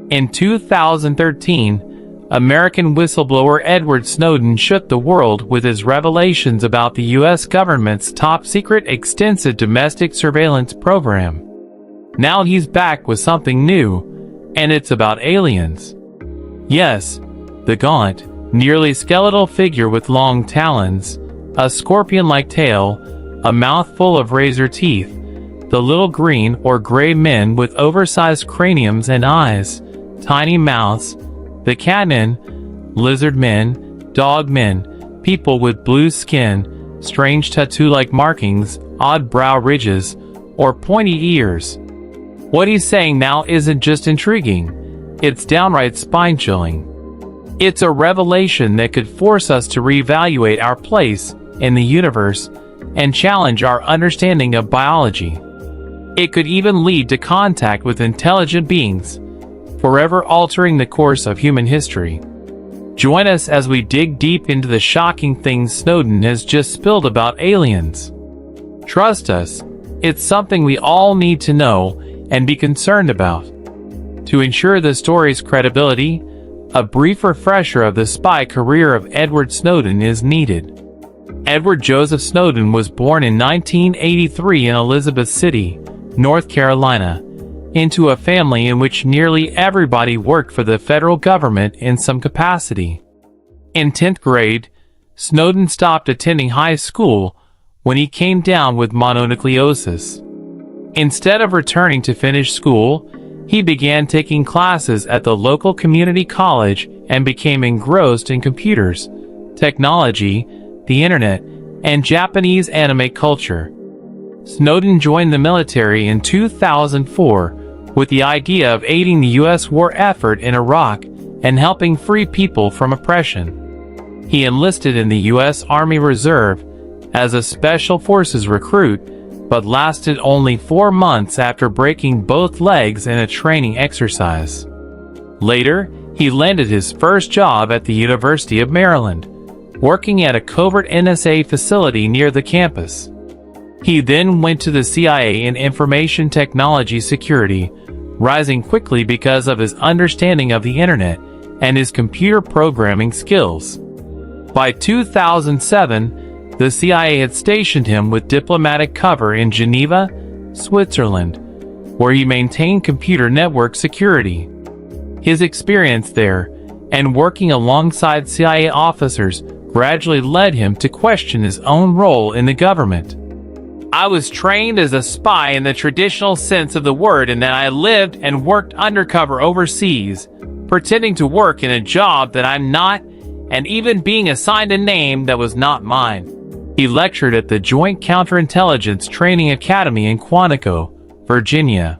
In 2013, American whistleblower Edward Snowden shook the world with his revelations about the U.S. government's top-secret extensive domestic surveillance program. Now he's back with something new, and it's about aliens. Yes, the gaunt, nearly skeletal figure with long talons, a scorpion-like tail, a mouth full of razor teeth, the little green or gray men with oversized craniums and eyes, tiny mouths, the catmen, lizard men, dog men, people with blue skin, strange tattoo-like markings, odd brow ridges, or pointy ears. What he's saying now isn't just intriguing, it's downright spine-chilling. It's a revelation that could force us to reevaluate our place in the universe and challenge our understanding of biology. It could even lead to contact with intelligent beings, forever altering the course of human history. Join us as we dig deep into the shocking things Snowden has just spilled about aliens. Trust us, it's something we all need to know and be concerned about. To ensure the story's credibility, a brief refresher of the spy career of Edward Snowden is needed. Edward Joseph Snowden was born in 1983 in Elizabeth City, North Carolina, into a family in which nearly everybody worked for the federal government in some capacity. In 10th grade, Snowden stopped attending high school when he came down with mononucleosis. Instead of returning to finish school, he began taking classes at the local community college and became engrossed in computers, technology, the internet, and Japanese anime culture. Snowden joined the military in 2004 with the idea of aiding the U.S. war effort in Iraq and helping free people from oppression. He enlisted in the U.S. Army Reserve as a Special Forces recruit, but lasted only 4 months after breaking both legs in a training exercise. Later, he landed his first job at the University of Maryland, working at a covert NSA facility near the campus. He then went to the CIA in information technology security, rising quickly because of his understanding of the internet and his computer programming skills. By 2007, the CIA had stationed him with diplomatic cover in Geneva, Switzerland, where he maintained computer network security. His experience there, and working alongside CIA officers, gradually led him to question his own role in the government. I was trained as a spy in the traditional sense of the word, and then I lived and worked undercover overseas, pretending to work in a job that I'm not, and even being assigned a name that was not mine. He lectured at the Joint Counterintelligence Training Academy in Quantico, Virginia.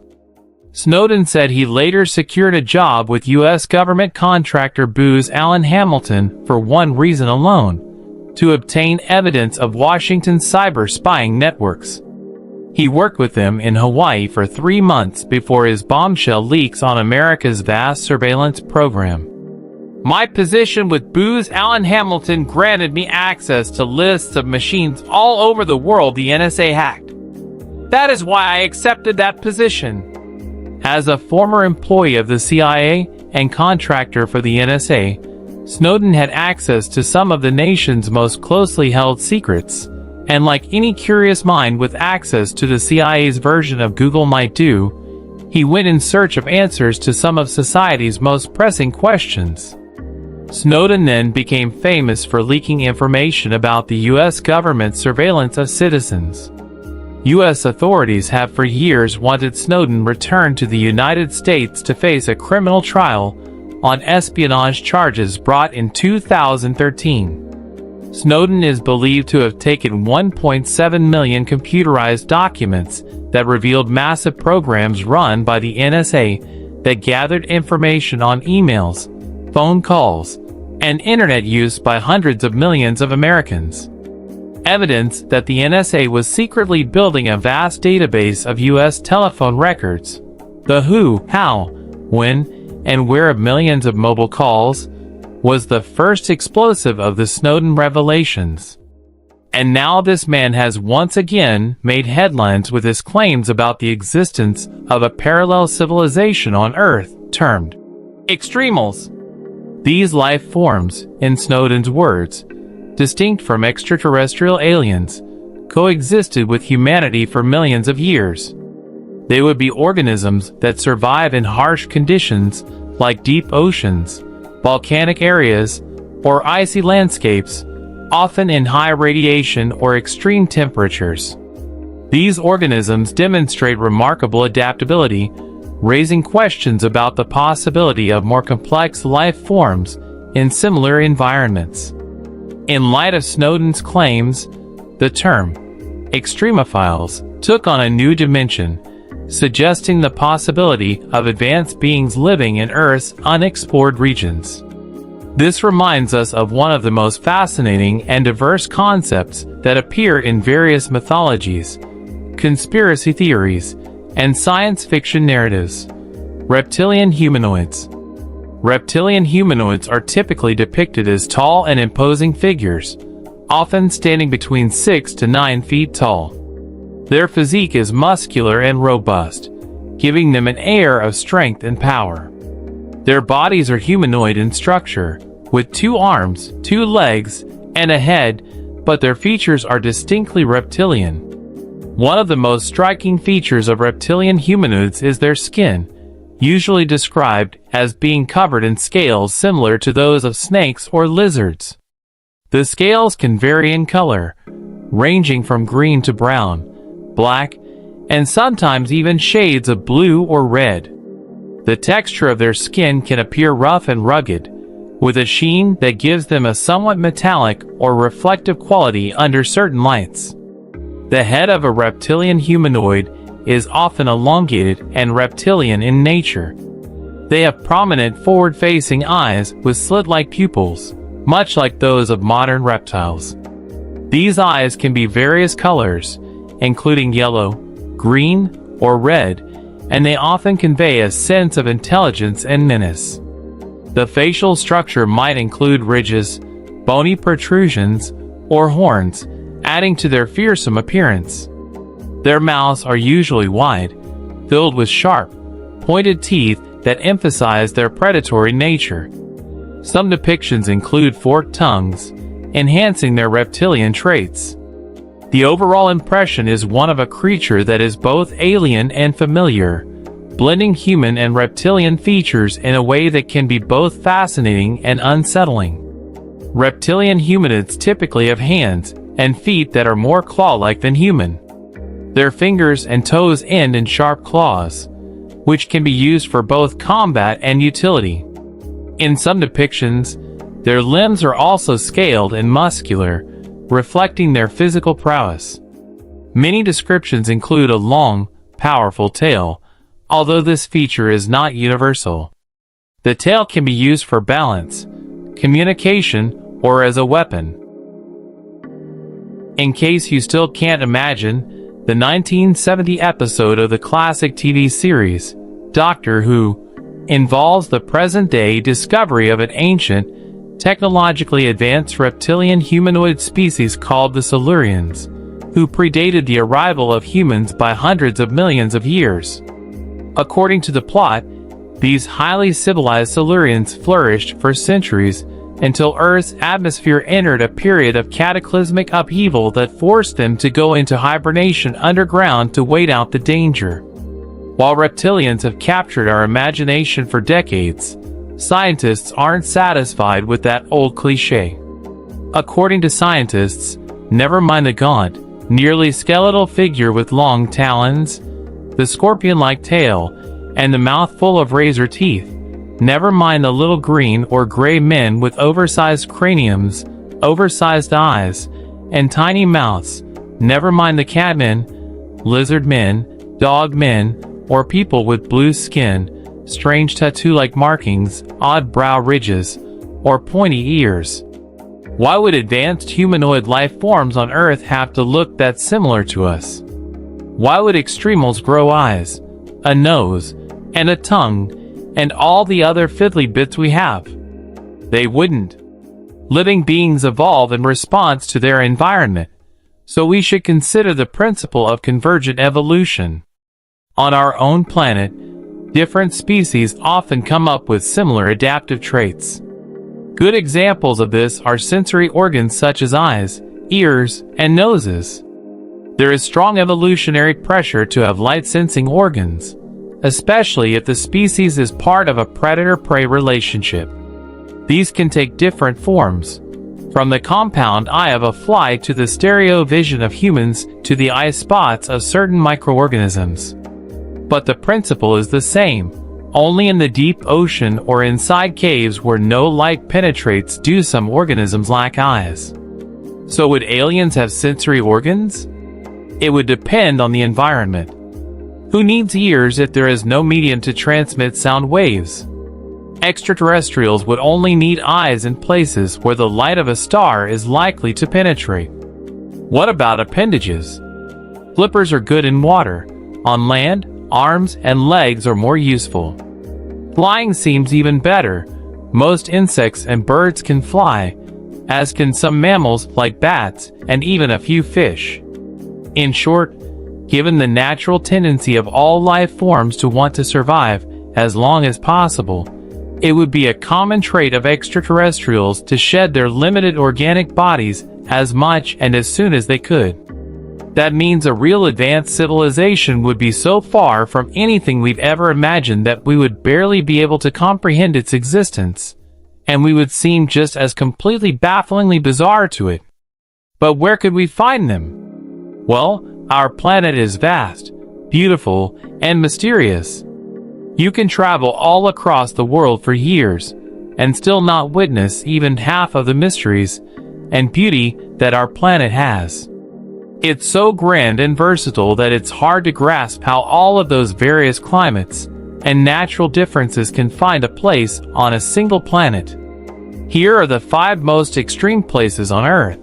Snowden said he later secured a job with U.S. government contractor Booz Allen Hamilton for one reason alone: to obtain evidence of Washington's cyber spying networks. He worked with them in Hawaii for 3 months before his bombshell leaks on America's vast surveillance program. My position with Booz Allen Hamilton granted me access to lists of machines all over the world the NSA hacked. That is why I accepted that position. As a former employee of the CIA and contractor for the NSA, Snowden had access to some of the nation's most closely held secrets, and like any curious mind with access to the CIA's version of Google might do, he went in search of answers to some of society's most pressing questions. Snowden then became famous for leaking information about the U.S. government's surveillance of citizens. U.S. authorities have for years wanted Snowden returned to the United States to face a criminal trial on espionage charges brought in 2013. Snowden is believed to have taken 1.7 million computerized documents that revealed massive programs run by the NSA that gathered information on emails, phone calls, and internet use by hundreds of millions of Americans. Evidence that the NSA was secretly building a vast database of U.S. telephone records, the who, how, when, and where of millions of mobile calls, was the first explosive of the Snowden revelations. And now this man has once again made headlines with his claims about the existence of a parallel civilization on Earth, termed Extremals. These life forms, in Snowden's words, distinct from extraterrestrial aliens, coexisted with humanity for millions of years. They would be organisms that survive in harsh conditions like deep oceans, volcanic areas, or icy landscapes, often in high radiation or extreme temperatures. These organisms demonstrate remarkable adaptability, raising questions about the possibility of more complex life forms in similar environments. In light of Snowden's claims, the term extremophiles took on a new dimension, suggesting the possibility of advanced beings living in Earth's unexplored regions. This reminds us of one of the most fascinating and diverse concepts that appear in various mythologies, conspiracy theories, and science fiction narratives: reptilian humanoids. Reptilian humanoids are typically depicted as tall and imposing figures, often standing between 6 to 9 feet tall. Their physique is muscular and robust, giving them an air of strength and power. Their bodies are humanoid in structure, with 2 arms, 2 legs, and a head, but their features are distinctly reptilian. One of the most striking features of reptilian humanoids is their skin, usually described as being covered in scales similar to those of snakes or lizards. The scales can vary in color, ranging from green to brown, black, and sometimes even shades of blue or red. The texture of their skin can appear rough and rugged, with a sheen that gives them a somewhat metallic or reflective quality under certain lights. The head of a reptilian humanoid is often elongated and reptilian in nature. They have prominent forward-facing eyes with slit-like pupils, much like those of modern reptiles. These eyes can be various colors, including yellow, green, or red, and they often convey a sense of intelligence and menace. The facial structure might include ridges, bony protrusions, or horns, adding to their fearsome appearance. Their mouths are usually wide, filled with sharp, pointed teeth that emphasize their predatory nature. Some depictions include forked tongues, enhancing their reptilian traits. The overall impression is one of a creature that is both alien and familiar, blending human and reptilian features in a way that can be both fascinating and unsettling. Reptilian humanoids typically have hands and feet that are more claw-like than human. Their fingers and toes end in sharp claws, which can be used for both combat and utility. In some depictions, their limbs are also scaled and muscular, reflecting their physical prowess. Many descriptions include a long, powerful tail, although this feature is not universal. The tail can be used for balance, communication, or as a weapon. In case you still can't imagine, the 1970 episode of the classic TV series, Doctor Who, involves the present-day discovery of an ancient, technologically advanced reptilian humanoid species called the Silurians, who predated the arrival of humans by hundreds of millions of years. According to the plot, these highly civilized Silurians flourished for centuries until Earth's atmosphere entered a period of cataclysmic upheaval that forced them to go into hibernation underground to wait out the danger. While reptilians have captured our imagination for decades, scientists aren't satisfied with that old cliché. According to scientists, never mind the gaunt, nearly skeletal figure with long talons, the scorpion-like tail, and the mouth full of razor teeth. Never mind the little green or gray men with oversized craniums, oversized eyes, and tiny mouths. Never mind the catmen, lizard men, dog men, or people with blue skin, strange tattoo-like markings, odd brow ridges, or pointy ears. Why would advanced humanoid life forms on Earth have to look that similar to us? Why would extremals grow eyes, a nose, and a tongue, and all the other fiddly bits we have? They wouldn't. Living beings evolve in response to their environment, so we should consider the principle of convergent evolution. On our own planet, Different species often come up with similar adaptive traits. Good examples of this are sensory organs such as eyes, ears, and noses. There is strong evolutionary pressure to have light-sensing organs, especially if the species is part of a predator-prey relationship. These can take different forms, from the compound eye of a fly to the stereo vision of humans to the eye spots of certain microorganisms. But the principle is the same. Only in the deep ocean or inside caves where no light penetrates do some organisms lack eyes. So would aliens have sensory organs? It would depend on the environment. Who needs ears if there is no medium to transmit sound waves? Extraterrestrials would only need eyes in places where the light of a star is likely to penetrate. What about appendages? Flippers are good in water. On land, arms and legs are more useful. Flying seems even better. Most insects and birds can fly, as can some mammals like bats and even a few fish. In short, given the natural tendency of all life forms to want to survive as long as possible, it would be a common trait of extraterrestrials to shed their limited organic bodies as much and as soon as they could. That means a real advanced civilization would be so far from anything we've ever imagined that we would barely be able to comprehend its existence, and we would seem just as completely bafflingly bizarre to it. But where could we find them? Well, our planet is vast, beautiful, and mysterious. You can travel all across the world for years and still not witness even half of the mysteries and beauty that our planet has. It's so grand and versatile that it's hard to grasp how all of those various climates and natural differences can find a place on a single planet. Here are the 5 most extreme places on Earth.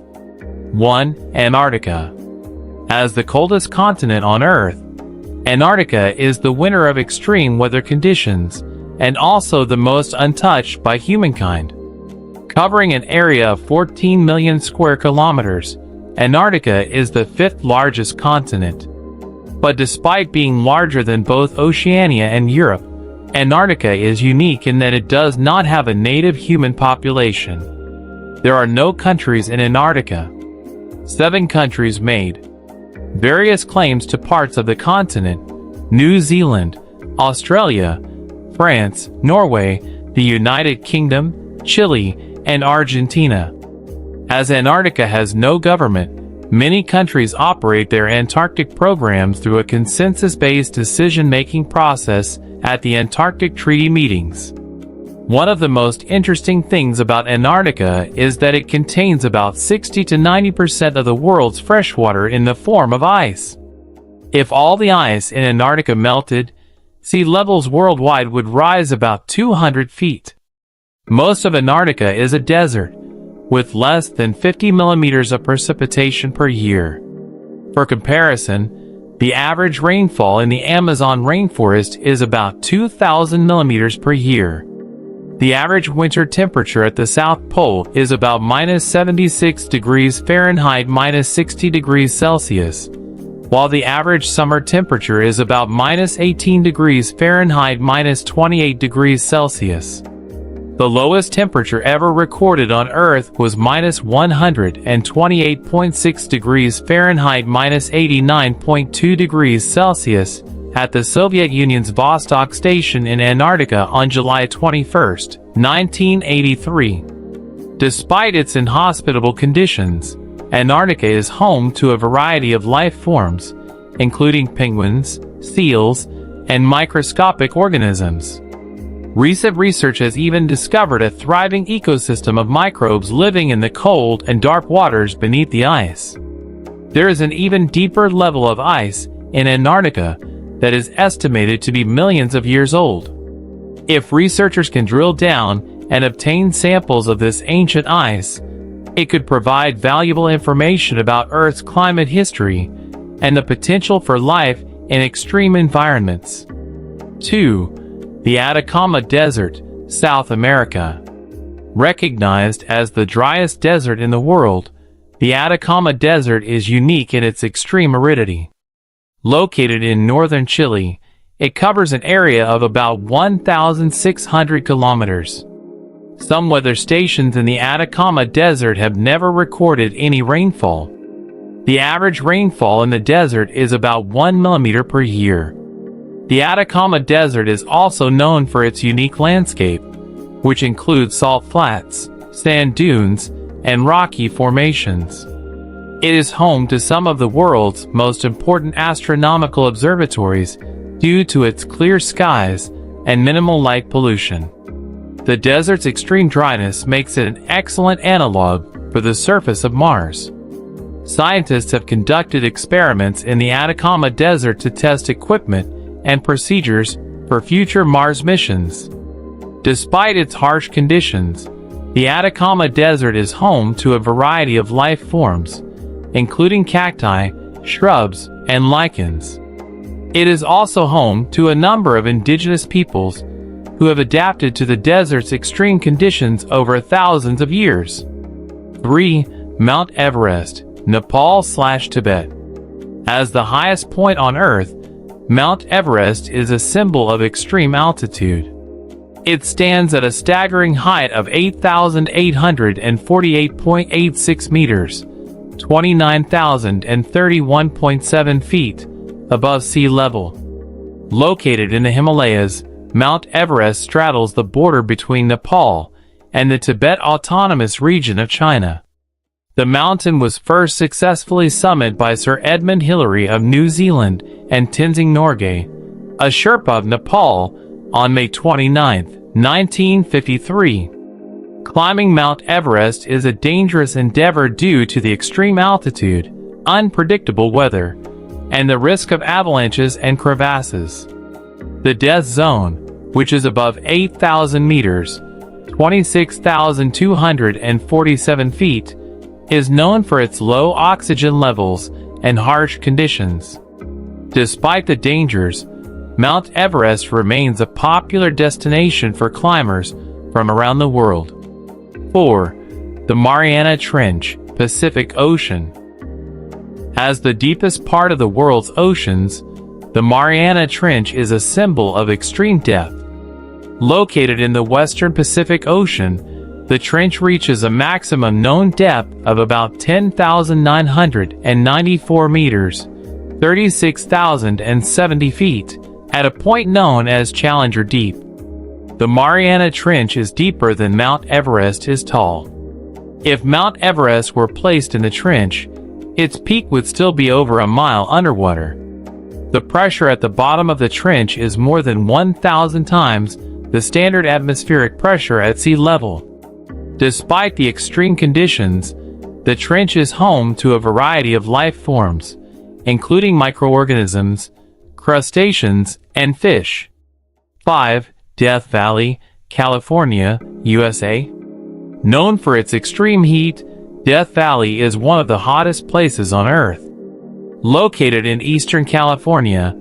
1. Antarctica. As the coldest continent on Earth, Antarctica is the winner of extreme weather conditions and also the most untouched by humankind. Covering an area of 14 million square kilometers, Antarctica is the 5th largest continent. But despite being larger than both Oceania and Europe, Antarctica is unique in that it does not have a native human population. There are no countries in Antarctica. 7 countries made various claims to parts of the continent: New Zealand, Australia, France, Norway, the United Kingdom, Chile, and Argentina. As Antarctica has no government, many countries operate their Antarctic programs through a consensus-based decision-making process at the Antarctic Treaty meetings. One of the most interesting things about Antarctica is that it contains about 60 to 90% of the world's freshwater in the form of ice. If all the ice in Antarctica melted, sea levels worldwide would rise about 200 feet. Most of Antarctica is a desert, with less than 50 millimeters of precipitation per year. For comparison, the average rainfall in the Amazon rainforest is about 2,000 millimeters per year. The average winter temperature at the South Pole is about -76 degrees Fahrenheit -60 degrees Celsius, while the average summer temperature is about -18 degrees Fahrenheit -28 degrees Celsius. The lowest temperature ever recorded on Earth was -128.6 degrees Fahrenheit -89.2 degrees Celsius at the Soviet Union's Vostok Station in Antarctica on July 21, 1983. Despite its inhospitable conditions, Antarctica is home to a variety of life forms, including penguins, seals, and microscopic organisms. Recent research has even discovered a thriving ecosystem of microbes living in the cold and dark waters beneath the ice. There is an even deeper level of ice in Antarctica that is estimated to be millions of years old. If researchers can drill down and obtain samples of this ancient ice, it could provide valuable information about Earth's climate history and the potential for life in extreme environments. 2. The Atacama Desert, South America. Recognized as the driest desert in the world, the Atacama Desert is unique in its extreme aridity. Located in northern Chile, It covers an area of about 1,600 kilometers. Some weather stations in the Atacama Desert have never recorded any rainfall. The average rainfall in the desert is about 1 millimeter per year. The Atacama Desert is also known for its unique landscape, which includes salt flats, sand dunes, and rocky formations. It is home to some of the world's most important astronomical observatories due to its clear skies and minimal light pollution. The desert's extreme dryness makes it an excellent analog for the surface of Mars. Scientists have conducted experiments in the Atacama Desert to test equipment and procedures for future Mars missions. Despite its harsh conditions, the Atacama Desert is home to a variety of life forms, including cacti, shrubs, and lichens. It is also home to a number of indigenous peoples who have adapted to the desert's extreme conditions over thousands of years. 3. Mount Everest, Nepal/Tibet. As the highest point on Earth, Mount Everest is a symbol of extreme altitude. It stands at a staggering height of 8,848.86 meters, 29,031.7 feet, above sea level. Located in the Himalayas, Mount Everest straddles the border between Nepal and the Tibet Autonomous Region of China. The mountain was first successfully summited by Sir Edmund Hillary of New Zealand and Tenzing Norgay, a Sherpa of Nepal, on May 29, 1953. Climbing Mount Everest is a dangerous endeavor due to the extreme altitude, unpredictable weather, and the risk of avalanches and crevasses. The death zone, which is above 8,000 meters, 26,247 feet, is known for its low oxygen levels and harsh conditions. Despite the dangers, Mount Everest remains a popular destination for climbers from around the world. 4. The Mariana Trench, Pacific Ocean. As the deepest part of the world's oceans, the Mariana Trench is a symbol of extreme depth. Located in the western Pacific Ocean, the trench reaches a maximum known depth of about 10,994 meters, 36,070 feet, at a point known as Challenger Deep. The Mariana Trench is deeper than Mount Everest is tall. If Mount Everest were placed in the trench, its peak would still be over a mile underwater. The pressure at the bottom of the trench is more than 1,000 times the standard atmospheric pressure at sea level. Despite the extreme conditions, the trench is home to a variety of life forms, including microorganisms, crustaceans, and fish. 5. Death Valley, California, USA. Known for its extreme heat, Death Valley is one of the hottest places on Earth. Located in eastern California,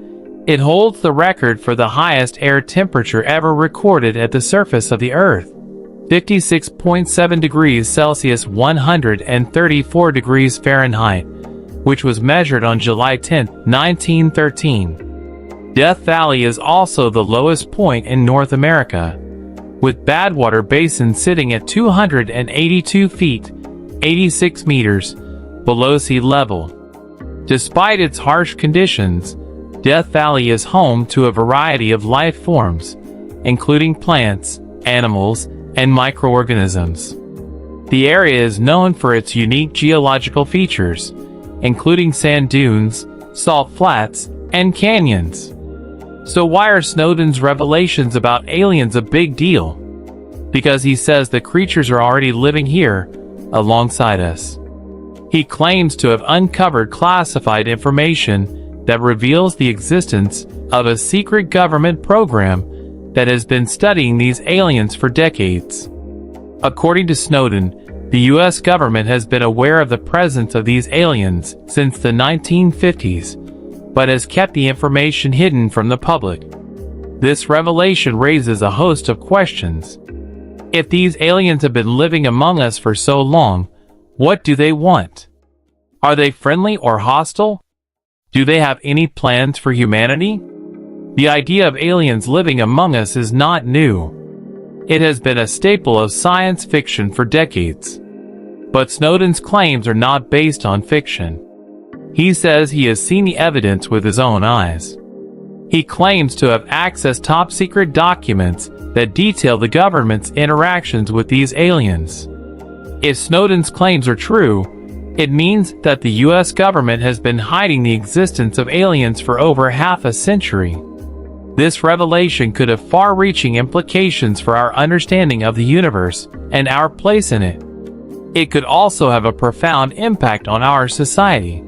it holds the record for the highest air temperature ever recorded at the surface of the Earth, 56.7 degrees Celsius, 134 degrees Fahrenheit, which was measured on July 10, 1913. Death Valley is also the lowest point in North America, with Badwater Basin sitting at 282 feet, 86 meters, below sea level. Despite its harsh conditions, Death Valley is home to a variety of life forms, including plants, animals, and microorganisms. The area is known for its unique geological features, including sand dunes, salt flats, and canyons. So why are Snowden's revelations about aliens a big deal? Because he says the creatures are already living here, alongside us. He claims to have uncovered classified information that reveals the existence of a secret government program that has been studying these aliens for decades. According to Snowden, the U.S. government has been aware of the presence of these aliens since the 1950s, but has kept the information hidden from the public. This revelation raises a host of questions. If these aliens have been living among us for so long, what do they want? Are they friendly or hostile? Do they have any plans for humanity? The idea of aliens living among us is not new. It has been a staple of science fiction for decades. But Snowden's claims are not based on fiction. He says he has seen the evidence with his own eyes. He claims to have accessed top-secret documents that detail the government's interactions with these aliens. If Snowden's claims are true, it means that the US government has been hiding the existence of aliens for over half a century. This revelation could have far-reaching implications for our understanding of the universe and our place in it. It could also have a profound impact on our society.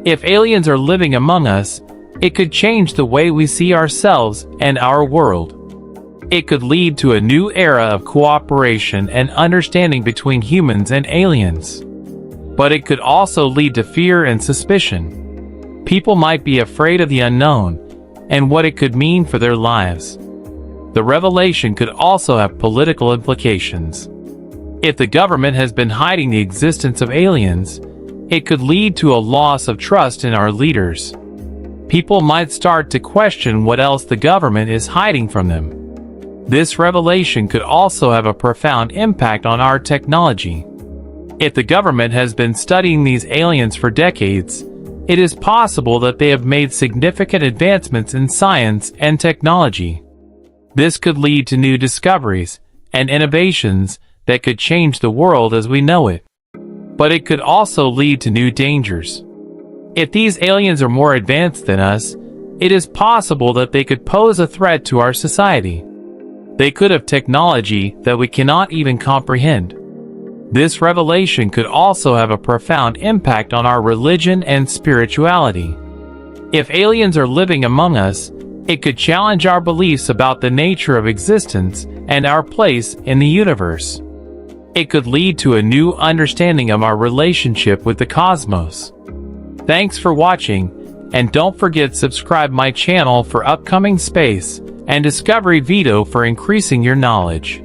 If aliens are living among us, it could change the way we see ourselves and our world. It could lead to a new era of cooperation and understanding between humans and aliens. But it could also lead to fear and suspicion. People might be afraid of the unknown and what it could mean for their lives. The revelation could also have political implications. If the government has been hiding the existence of aliens, it could lead to a loss of trust in our leaders. People might start to question what else the government is hiding from them. This revelation could also have a profound impact on our technology. If the government has been studying these aliens for decades, it is possible that they have made significant advancements in science and technology. This could lead to new discoveries and innovations that could change the world as we know it. But it could also lead to new dangers. If these aliens are more advanced than us, it is possible that they could pose a threat to our society. They could have technology that we cannot even comprehend. This revelation could also have a profound impact on our religion and spirituality. If aliens are living among us, it could challenge our beliefs about the nature of existence and our place in the universe. It could lead to a new understanding of our relationship with the cosmos. Thanks for watching, and don't forget to subscribe my channel for upcoming space and discovery video for increasing your knowledge.